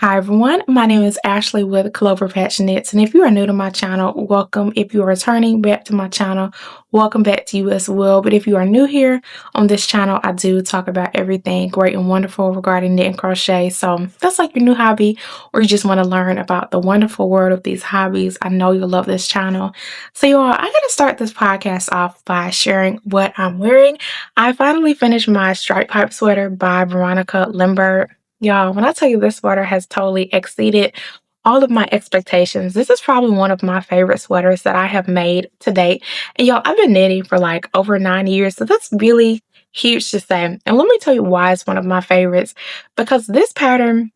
Hi everyone, my name is Ashley with Pullover Knits, and if you are new to my channel, welcome. If you are returning back to my channel, welcome back to you as well. But if you are new here on this channel, I do talk about everything great and wonderful regarding knit and crochet. So if that's like your new hobby, or you just want to learn about the wonderful world of these hobbies, I know you'll love this channel. So you all, I'm going to start this podcast off by sharing what I'm wearing. I finally finished my Stripe Pipe sweater by Veronica Lindbergh. Y'all, when I tell you this sweater has totally exceeded all of my expectations, this is probably one of my favorite sweaters that I have made to date. And y'all, I've been knitting for like over 9 years, so that's really huge to say. And let me tell you why it's one of my favorites. Because this pattern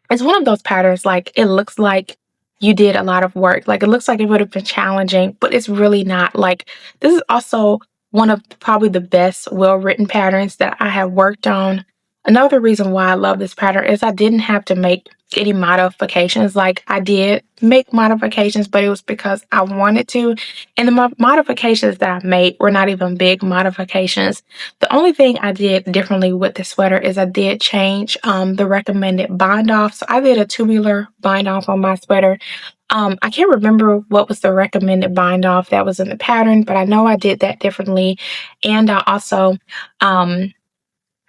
is one of those patterns, like it looks like you did a lot of work. Like it looks like it would have been challenging, but it's really not. Like this is also one of probably the best well-written patterns that I have worked on. Another reason why I love this pattern is I didn't have to make any modifications. Like I did make modifications, but it was because I wanted to. And the modifications that I made were not even big modifications. The only thing I did differently with the sweater is I did change the recommended bind off. So I did a tubular bind off on my sweater. I can't remember what was the recommended bind off that was in the pattern, but I know I did that differently. And I also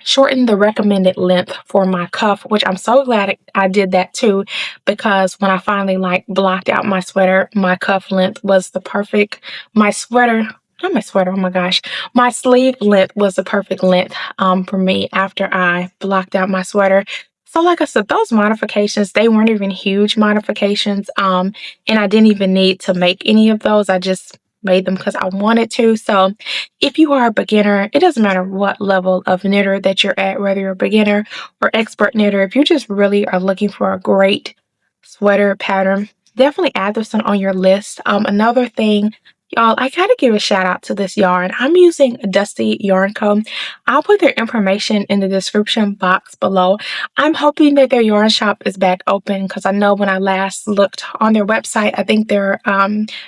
shorten the recommended length for my cuff, which I'm so glad I did that too, because when I finally like blocked out my sweater, my cuff length was the perfect, my sweater, not my sweater, oh my gosh, my sleeve length was the perfect length for me after I blocked out my sweater. So like I said, those modifications, they weren't even huge modifications, and I didn't even need to make any of those. I just made them because I wanted to. So if you are a beginner, it doesn't matter what level of knitter that you're at, whether you're a beginner or expert knitter, if you just really are looking for a great sweater pattern, definitely add this one on your list. Another thing, y'all, I gotta give a shout out to this yarn. I'm using Dusty Yarn Co. I'll put their information in the description box below. I'm hoping that their yarn shop is back open because I know when I last looked on their website, I think their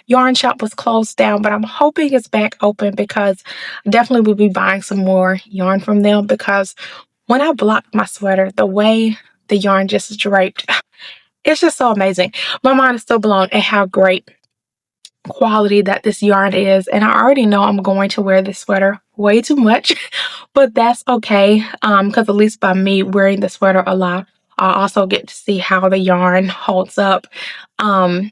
yarn shop was closed down, but I'm hoping it's back open because I definitely will be buying some more yarn from them, because when I blocked my sweater, the way the yarn just draped, it's just so amazing. My mind is still blown at how great quality that this yarn is, and I already know I'm going to wear this sweater way too much, but that's okay, because at least by me wearing the sweater a lot, I also get to see how the yarn holds up. um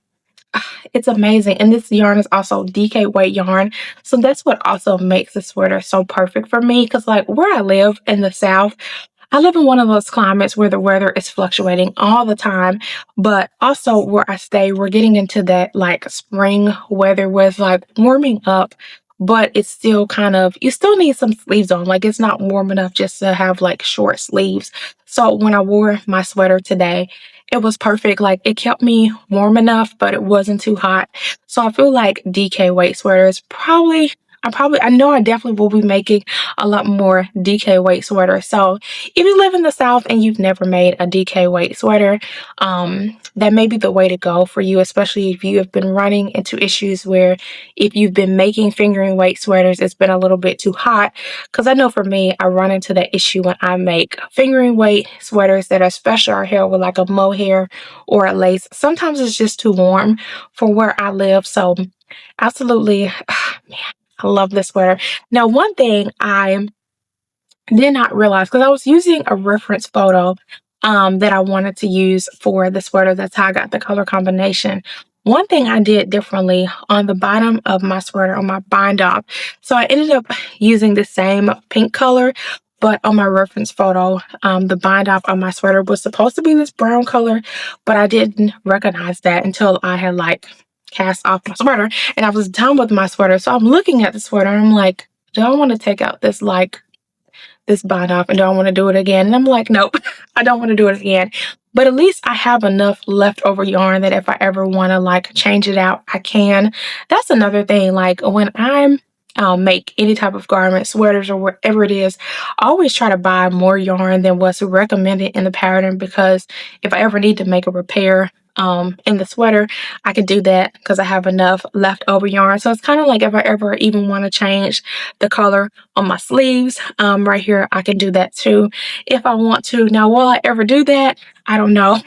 it's amazing, and this yarn is also DK weight yarn, so that's what also makes the sweater so perfect for me, because like where I live in the South, I live in one of those climates where the weather is fluctuating all the time, but also where I stay, we're getting into that like spring weather where it's like warming up, but it's still kind of, you still need some sleeves on. Like it's not warm enough just to have like short sleeves. So when I wore my sweater today, it was perfect. Like it kept me warm enough, but it wasn't too hot. So I feel like DK weight sweaters I know I definitely will be making a lot more DK weight sweaters. So if you live in the South and you've never made a DK weight sweater, that may be the way to go for you, especially if you have been running into issues where if you've been making fingering weight sweaters, it's been a little bit too hot. Because I know for me, I run into that issue when I make fingering weight sweaters that are special or hair with like a mohair or a lace. Sometimes it's just too warm for where I live. So absolutely, man, I love this sweater. Now, one thing I did not realize, because I was using a reference photo that I wanted to use for the sweater. That's how I got the color combination. One thing I did differently on the bottom of my sweater, on my bind off, so I ended up using the same pink color, but on my reference photo, the bind off on my sweater was supposed to be this brown color, but I didn't recognize that until I had like cast off my sweater and I was done with my sweater. So I'm looking at the sweater and I'm like, do I want to take out this bind off, and do I want to do it again? And I'm like, nope, I don't want to do it again. But at least I have enough leftover yarn that if I ever want to like change it out, I can. That's another thing. Like when I'm make any type of garment, sweaters, or whatever it is, I always try to buy more yarn than what's recommended in the pattern, because if I ever need to make a repair, in the sweater, I could do that because I have enough leftover yarn. So it's kind of like if I ever even want to change the color on my sleeves, right here, I can do that too if I want to. Now, will I ever do that? I don't know.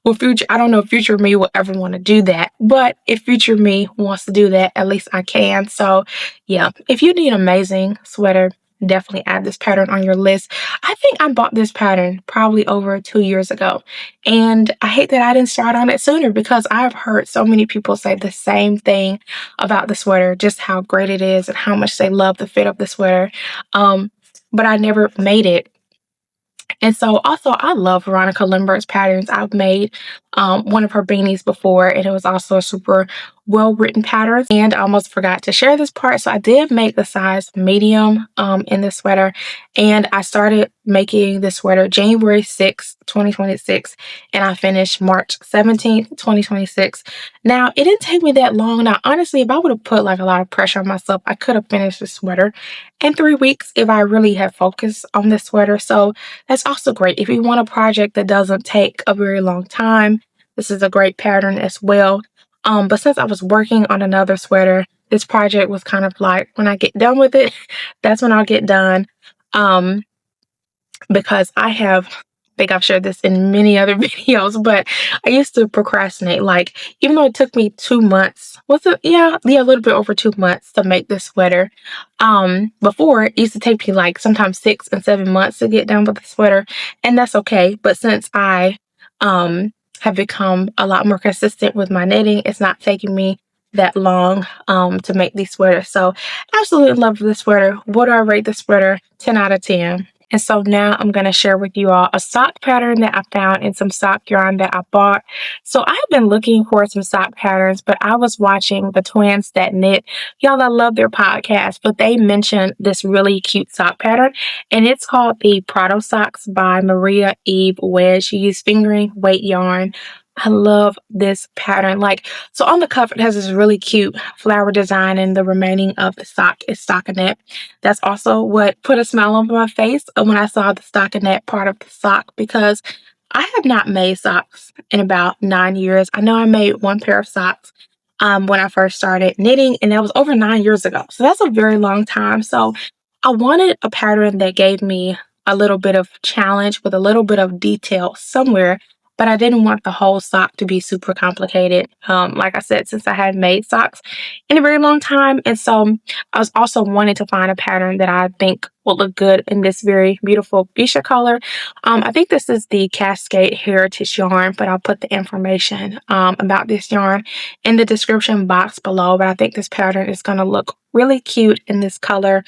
I don't know if future me will ever want to do that, but if future me wants to do that, at least I can. So yeah, if you need an amazing sweater, definitely add this pattern on your list. I think I bought this pattern probably over 2 years ago, and I hate that I didn't start on it sooner because I've heard so many people say the same thing about the sweater, just how great it is and how much they love the fit of the sweater. But I never made it. And so also I love Veronica Lindbergh's patterns. I've made one of her beanies before, and it was also a super well written pattern. And I almost forgot to share this part. So I did make the size medium in this sweater, and I started making this sweater January 6th, 2026, and I finished March 17th, 2026. Now, it didn't take me that long. Now, honestly, if I would have put like a lot of pressure on myself, I could have finished the sweater in 3 weeks if I really had focused on this sweater. So that's also great. If you want a project that doesn't take a very long time, this is a great pattern as well. But since I was working on another sweater, this project was kind of like when I get done with it, that's when I'll get done. Um, because I think I've shared this in many other videos, but I used to procrastinate. Like, even though it took me 2 months, was it? Yeah, a little bit over 2 months to make this sweater. Before it used to take me like sometimes 6 and 7 months to get done with the sweater, and that's okay. But since I have become a lot more consistent with my knitting, it's not taking me that long to make these sweaters. So absolutely love this sweater. What do I rate the sweater? 10 out of 10. And so now I'm going to share with you all a sock pattern that I found and some sock yarn that I bought. So I have been looking for some sock patterns, but I was watching the twins that knit. Y'all, I love their podcast, but they mentioned this really cute sock pattern, and it's called the Prato Socks by Maria Eve Wedge. She used fingering weight yarn. I love this pattern. Like, so on the cuff, it has this really cute flower design, and the remaining of the sock is stockinette. That's also what put a smile on my face when I saw the stockinette part of the sock, because I have not made socks in about 9 years. I know I made one pair of socks when I first started knitting, and that was over 9 years ago. So that's a very long time. So I wanted a pattern that gave me a little bit of challenge with a little bit of detail somewhere, but I didn't want the whole sock to be super complicated. Like I said, since I hadn't made socks in a very long time. And so I was also wanting to find a pattern that I think will look good in this very beautiful fuchsia color. I think this is the Cascade Heritage yarn, but I'll put the information about this yarn in the description box below. But I think this pattern is going to look really cute in this color.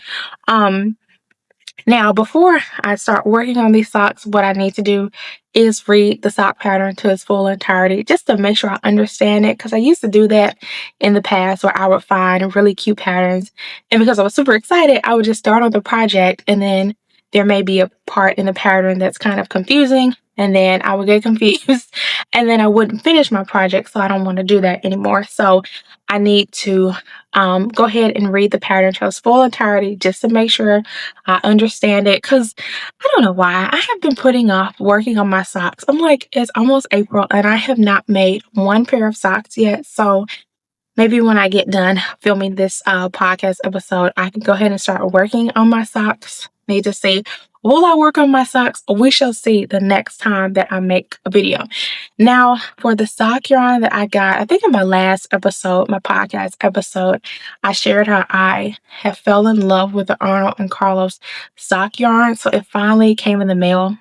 Now, before I start working on these socks, what I need to do is read the sock pattern to its full entirety just to make sure I understand it, because I used to do that in the past where I would find really cute patterns, and because I was super excited, I would just start on the project, and then there may be a part in the pattern that's kind of confusing, and then I would get confused and then I wouldn't finish my project. So I don't want to do that anymore. So I need to go ahead and read the pattern to its full entirety just to make sure I understand it, because I don't know why I have been putting off working on my socks. I'm like, it's almost April and I have not made one pair of socks yet. So maybe when I get done filming this podcast episode, I can go ahead and start working on my socks. Need to see, will I work on my socks? We shall see the next time that I make a video. Now, for the sock yarn that I got, I think in my last episode, my podcast episode, I shared how I have fell in love with the Arne and Carlos sock yarn. So it finally came in the mail.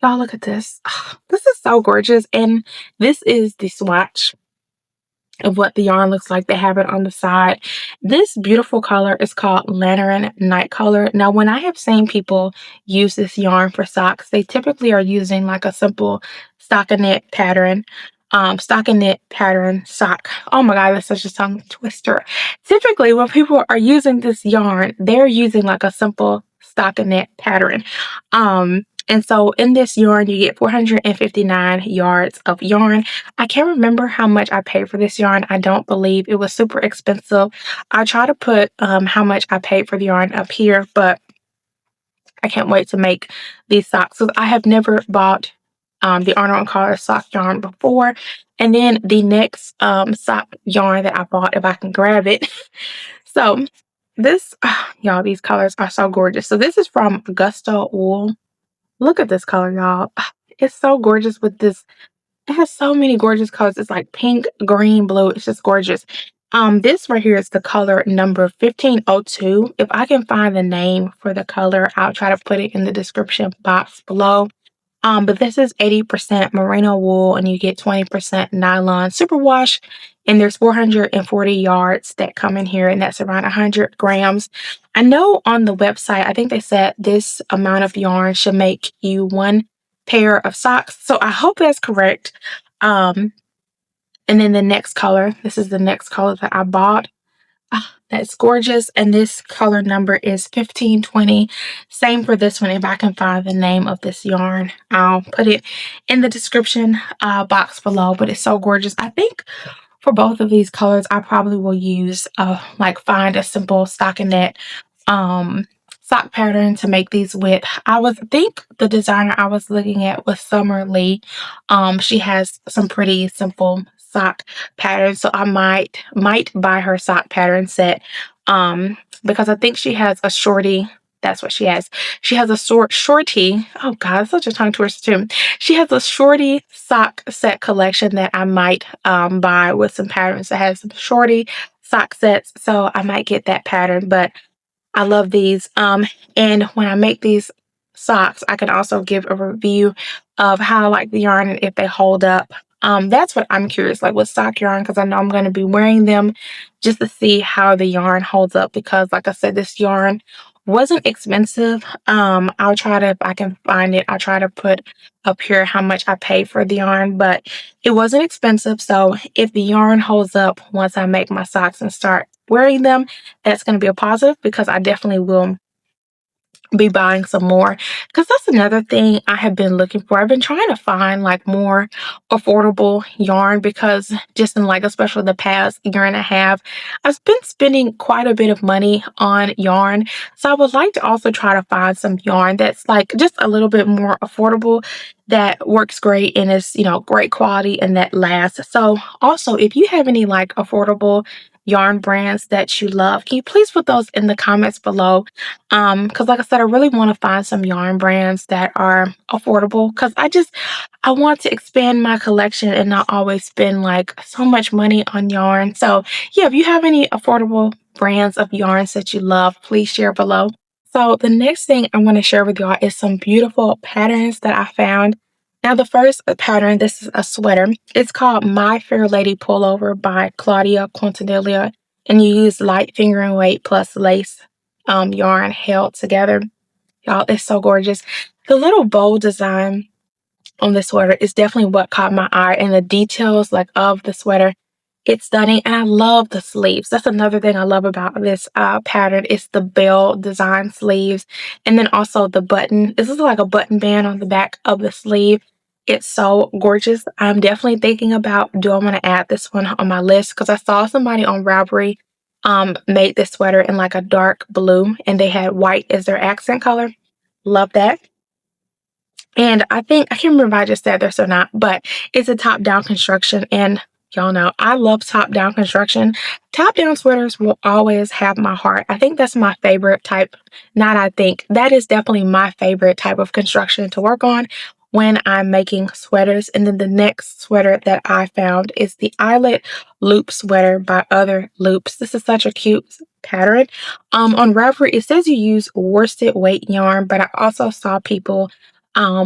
Y'all, look at this. This is so gorgeous. And this is the swatch of what the yarn looks like. They have it on the side. This beautiful color is called Lantern Night Color. Now, when I have seen people use this yarn for socks, they typically are using like a simple stockinette pattern. Stockinette pattern sock. Oh my god, that's such a tongue twister. Typically, when people are using this yarn, they're using like a simple stockinette pattern. And so in this yarn, you get 459 yards of yarn. I can't remember how much I paid for this yarn. I don't believe it was super expensive. I try to put how much I paid for the yarn up here, but I can't wait to make these socks. So I have never bought the Arne Carlos sock yarn before. And then the next sock yarn that I bought, if I can grab it. So this, y'all, these colors are so gorgeous. So this is from Gusto Wool. Look at this color, y'all. It's so gorgeous with this. It has so many gorgeous colors. It's like pink, green, blue. It's just gorgeous. This right here is the color number 1502. If I can find the name for the color, I'll try to put it in the description box below. But this is 80% merino wool and you get 20% nylon superwash. And there's 440 yards that come in here, and that's around 100 grams. I know on the website, I think they said this amount of yarn should make you one pair of socks. So I hope that's correct. And then the next color, this is the next color that I bought. That's gorgeous. And this color number is 1520. Same for this one. If I can find the name of this yarn, I'll put it in the description box below. But it's so gorgeous. I think for both of these colors, I probably will use like find a simple stockinette sock pattern to make these with. I think the designer I was looking at was Summer Lee. She has some pretty simple sock patterns, so I might buy her sock pattern set because I think she has a shorty. That's what she has. She has a shorty. Oh god, it's such a tongue twister too. She has a shorty sock set collection that I might buy with some patterns that has some shorty sock sets, so I might get that pattern. But I love these. And when I make these socks, I can also give a review of how I like the yarn and if they hold up. That's what I'm curious, like with sock yarn, because I know I'm going to be wearing them just to see how the yarn holds up. Because like I said, this yarn wasn't expensive. I'll try to, if I can find it, I'll try to put up here how much I paid for the yarn, but it wasn't expensive. So if the yarn holds up once I make my socks and start wearing them, that's going to be a positive, because I definitely will be buying some more, because that's another thing I have been looking for. I've been trying to find like more affordable yarn, because just in like especially the past year and a half, I've been spending quite a bit of money on yarn. So I would like to also try to find some yarn that's like just a little bit more affordable, that works great and is, you know, great quality and that lasts. So also, if you have any like affordable yarn brands that you love, can you please put those in the comments below? Because like I said, I really want to find some yarn brands that are affordable, because I want to expand my collection and not always spend like so much money on yarn. So yeah, if you have any affordable brands of yarns that you love, please share below. So the next thing I want to share with y'all is some beautiful patterns that I found. Now the first pattern, this is a sweater. It's called My Fair Lady Pullover by Claudia Quintanilla, and you use light fingering weight plus lace yarn held together. Y'all, it's so gorgeous. The little bow design on the sweater is definitely what caught my eye, and the details like of the sweater, it's stunning. And I love the sleeves. That's another thing I love about this pattern. It's the bell design sleeves, and then also the button. This is like a button band on the back of the sleeve. It's so gorgeous. I'm definitely thinking about, do I want to add this one on my list, because I saw somebody on Ravelry made this sweater in like a dark blue, and they had white as their accent color. Love that. And I think, I can't remember if I just said this or not, but it's a top-down construction. And y'all know I love top-down construction. Top-down sweaters will always have my heart. I think that's my favorite type. Not I think. That is definitely my favorite type of construction to work on when I'm making sweaters. And then the next sweater that I found is the Eyelet Loop Sweater by Other Loops. This is such a cute pattern. On Ravelry, it says you use worsted weight yarn, but I also saw people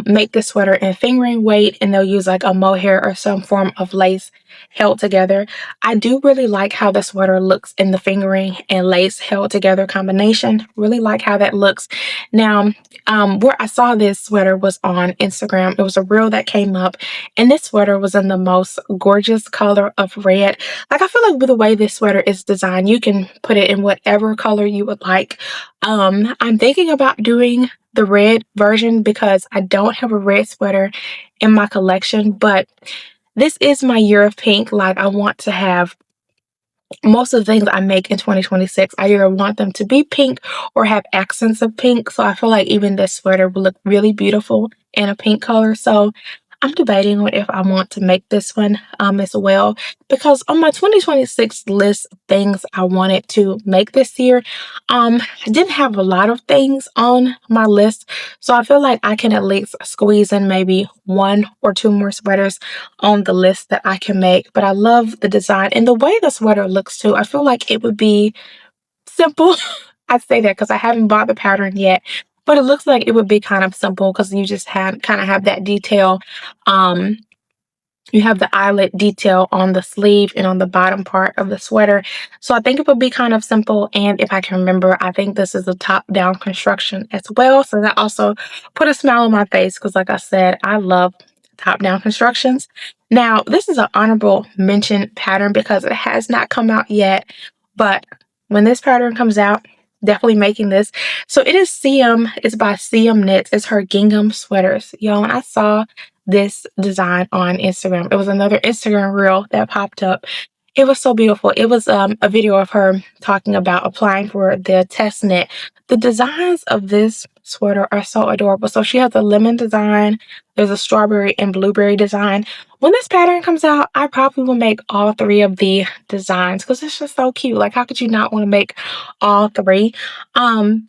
make the sweater in fingering weight, and they'll use like a mohair or some form of lace held together. I do really like how the sweater looks in the fingering and lace held together combination. Really like how that looks. Now, where I saw this sweater was on Instagram. It was a reel that came up, and this sweater was in the most gorgeous color of red. Like, I feel like with the way this sweater is designed, you can put it in whatever color you would like. I'm thinking about doing the red version because I don't have a red sweater in my collection, but this is my year of pink. Like, I want to have most of the things I make in 2026, I either want them to be pink or have accents of pink. So I feel like even this sweater will look really beautiful in a pink color. So I'm debating on if I want to make this one as well, because on my 2026 list of things I wanted to make this year, I didn't have a lot of things on my list. So I feel like I can at least squeeze in maybe one or two more sweaters on the list that I can make. But I love the design and the way the sweater looks too. I feel like it would be simple. I say that because I haven't bought the pattern yet, but it looks like it would be kind of simple because you just have that detail. Um, you have the eyelet detail on the sleeve and on the bottom part of the sweater. So I think it would be kind of simple. And if I can remember, I think this is a top-down construction as well. So that also put a smile on my face because, like I said, I love top-down constructions. Now, this is an honorable mention pattern because it has not come out yet. But when this pattern comes out, definitely making this. So it is it's by cmknits. It's her gingham sweaters. Y'all, when I saw this design on Instagram, it was another Instagram reel that popped up. It was so beautiful. It was a video of her talking about applying for the test knit. The designs of this sweater are so adorable. So she has a lemon design. There's a strawberry and blueberry design. When this pattern comes out, I probably will make all three of the designs because it's just so cute. Like, how could you not want to make all three? And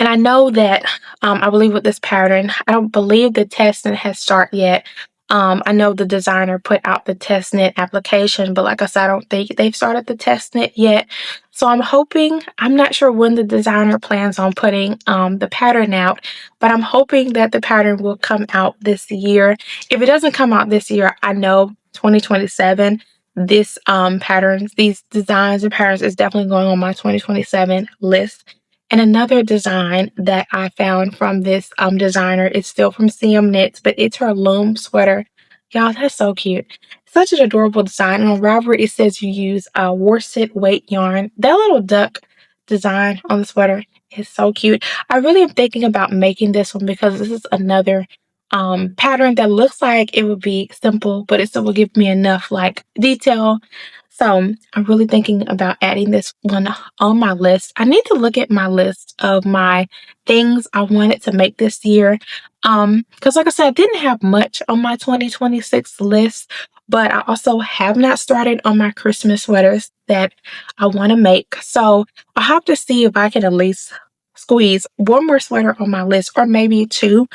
I know that I believe with this pattern, I don't believe the test knit has started yet. I know the designer put out the test knit application, but like I said, I don't think they've started the test knit yet. So I'm hoping, I'm not sure when the designer plans on putting the pattern out, but I'm hoping that the pattern will come out this year. If it doesn't come out this year, I know 2027, this these designs and patterns is definitely going on my 2027 list. And another design that I found from this designer is still from cmknits, but it's her Loon Sweater. Y'all, that's so cute. Such an adorable design. And on Ravelry, it says you use worsted weight yarn. That little duck design on the sweater is so cute. I really am thinking about making this one because this is another pattern that looks like it would be simple, but it still will give me enough like detail. So I'm really thinking about adding this one on my list. I need to look at my list of my things I wanted to make this year. Because like I said, I didn't have much on my 2026 list, but I also have not started on my Christmas sweaters that I want to make. So I'll have to see if I can at least squeeze one more sweater on my list or maybe two.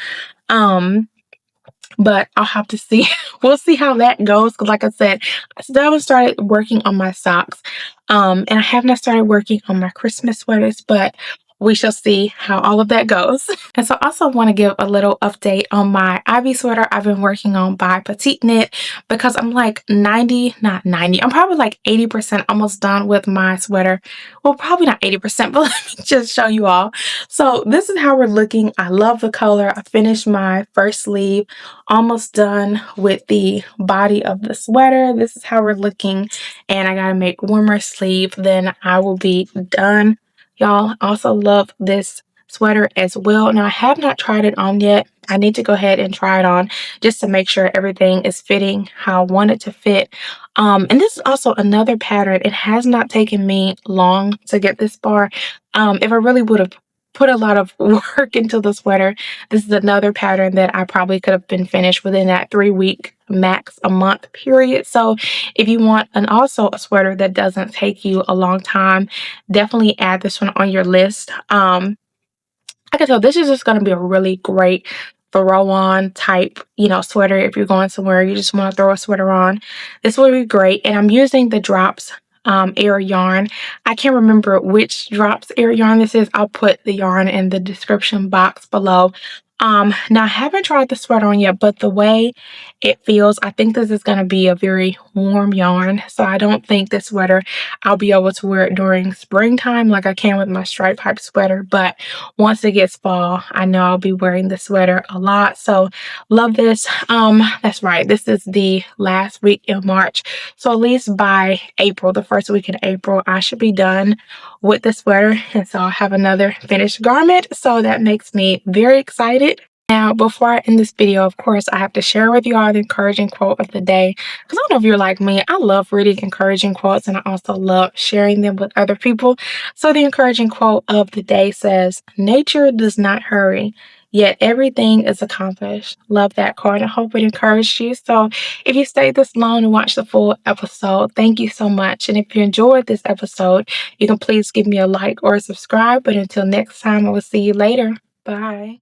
But I'll have to see. We'll see how that goes. Because like I said, I still haven't started working on my socks. And I have not started working on my Christmas sweaters, but we shall see how all of that goes. And so I also want to give a little update on my Ivy sweater I've been working on by Petite Knit because I'm like 90, not 90, I'm probably like 80% almost done with my sweater. Well, probably not 80%, but let me just show you all. So this is how we're looking. I love the color. I finished my first sleeve, almost done with the body of the sweater. This is how we're looking. And I got to make one more sleeve, then I will be done. Y'all, I also love this sweater as well. Now, I have not tried it on yet. I need to go ahead and try it on just to make sure everything is fitting how I want it to fit. And this is also another pattern. It has not taken me long to get this far. If I really would have put a lot of work into the sweater, this is another pattern that I probably could have been finished within that 3-week, max a month period. So if you want also a sweater that doesn't take you a long time, definitely add this one on your list. I can tell this is just going to be a really great throw on type, sweater. If you're going somewhere, you just want to throw a sweater on, this will be great. And I'm using the Drops Air yarn. I can't remember which Drops Air yarn this is. I'll put the yarn in the description box below. Now I haven't tried the sweater on yet, but the way it feels, I think this is going to be a very warm yarn. So I don't think this sweater, I'll be able to wear it during springtime like I can with my stripe type sweater. But once it gets fall, I know I'll be wearing the sweater a lot. So love this. That's right. This is the last week in March. So at least by April, the first week in April, I should be done with the sweater. And so I'll have another finished garment. So that makes me very excited. Now, before I end this video, of course, I have to share with you all the encouraging quote of the day. Because I don't know if you're like me, I love reading encouraging quotes and I also love sharing them with other people. So the encouraging quote of the day says, "Nature does not hurry, yet everything is accomplished. Love that card. I hope it encouraged you. So if you stayed this long and watched the full episode, thank you so much. And if you enjoyed this episode, you can please give me a like or a subscribe. But until next time, I will see you later. Bye.